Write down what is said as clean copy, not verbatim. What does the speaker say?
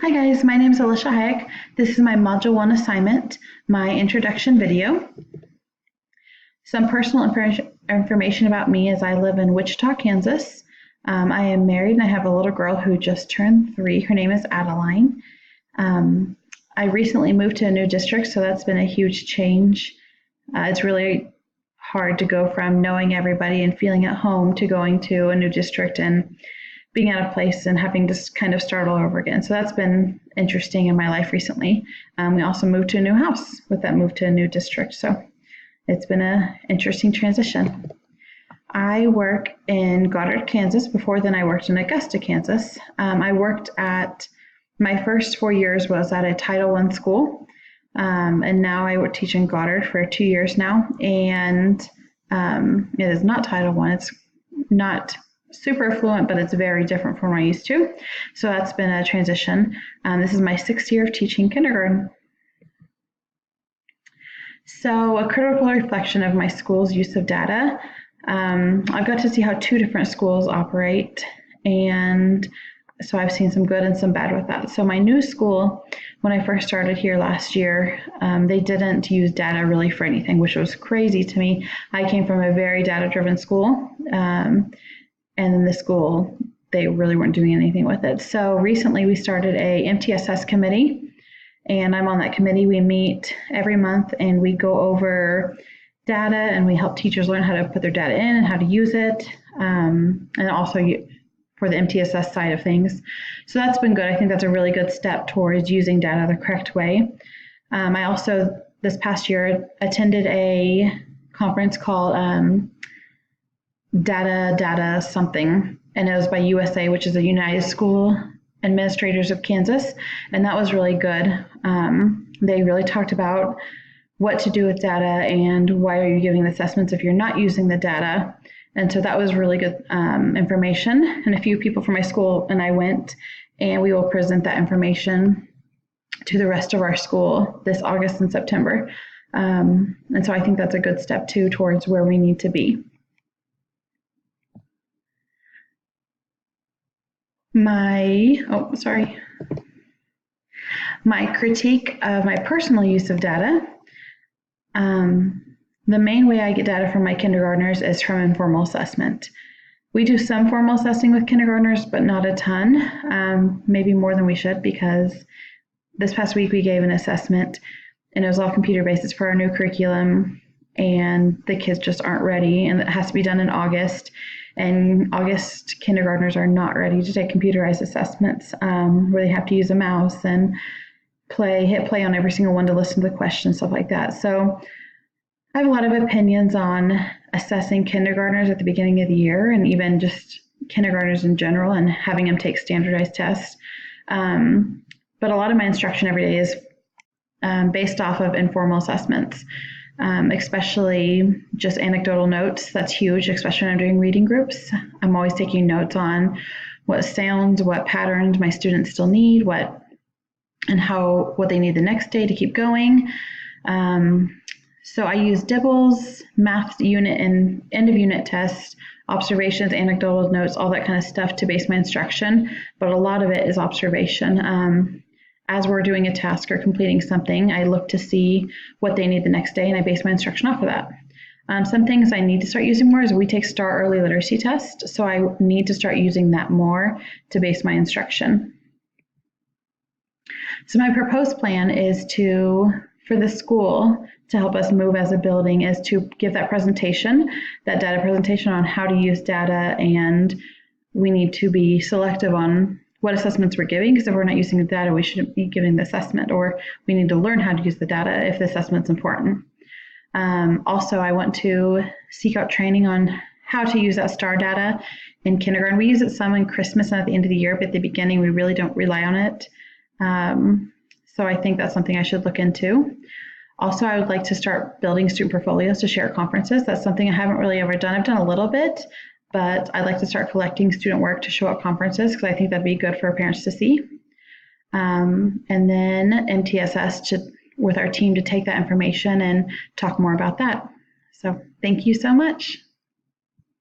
Hi guys, my name is Alicia Hayek. This is my Module 1 assignment, my introduction video. Some personal information about me is I live in Wichita, Kansas. I am married and I have a little girl who just turned 3. Her name is Adeline. I recently moved to a new district, so that's been a huge change. It's really hard to go from knowing everybody and feeling at home to going to a new district and being out of place and having to kind of start all over again. So that's been interesting in my life recently. We also moved to a new house with that move to a new district. So it's been an interesting transition. I work in Goddard, Kansas. Before then I worked in Augusta, Kansas. I worked at, my first 4 years was at a Title I school. And now I would teach in Goddard for 2 years now. And it is not Title I. It's not super fluent, but it's very different from what I used to. So that's been a transition. This is my 6th year of teaching kindergarten. So a critical reflection of my school's use of data. I've got to see how 2 different schools operate, and so I've seen some good and some bad with that. So my new school, when I first started here last year, they didn't use data really for anything, which was crazy to me. I came from a very data-driven school, and in the school, they really weren't doing anything with it. So recently we started a MTSS committee, and I'm on that committee. We meet every month and we go over data and we help teachers learn how to put their data in and how to use it, and also for the MTSS side of things. So that's been good. I think that's a really good step towards using data the correct way. I also, this past year, attended a conference called data something, and it was by USA, which is the United School Administrators of Kansas, and that was really good. They really talked about what to do with data and why are you giving assessments if you're not using the data. And so that was really good information, and a few people from my school and I went, and we will present that information to the rest of our school this August and September. And so I think that's a good step too towards where we need to be. My critique of my personal use of data. The main way I get data from my kindergartners is from informal assessment. We do some formal assessing with kindergartners, but not a ton, maybe more than we should, because this past week we gave an assessment and it was all computer-based for our new curriculum, and the kids just aren't ready, and it has to be done in August. And August kindergartners are not ready to take computerized assessments, where they have to use a mouse and hit play on every single one to listen to the questions, stuff like that. So I have a lot of opinions on assessing kindergartners at the beginning of the year, and even just kindergartners in general, and having them take standardized tests. But a lot of my instruction every day is based off of informal assessments. Especially just anecdotal notes. That's huge, especially when I'm doing reading groups. I'm always taking notes on what sounds, what patterns my students still need, what they need the next day to keep going. So I use DIBELS, math unit and end of unit tests, observations, anecdotal notes, all that kind of stuff to base my instruction, but a lot of it is observation. As we're doing a task or completing something, I look to see what they need the next day, and I base my instruction off of that. Some things I need to start using more is we take STAR Early Literacy Test, so I need to start using that more to base my instruction. So my proposed plan is for the school to help us move as a building, is to give that data presentation on how to use data, and we need to be selective on what assessments we're giving, because if we're not using the data, we shouldn't be giving the assessment, or we need to learn how to use the data if the assessment's important. Also, I want to seek out training on how to use that STAR data in kindergarten. We use it some in Christmas and at the end of the year, but at the beginning, we really don't rely on it. So I think that's something I should look into. Also, I would like to start building student portfolios to share at conferences. That's something I haven't really ever done. I've done a little bit, but I'd like to start collecting student work to show at conferences, because I think that'd be good for parents to see. And then MTSS with our team to take that information and talk more about that. So thank you so much.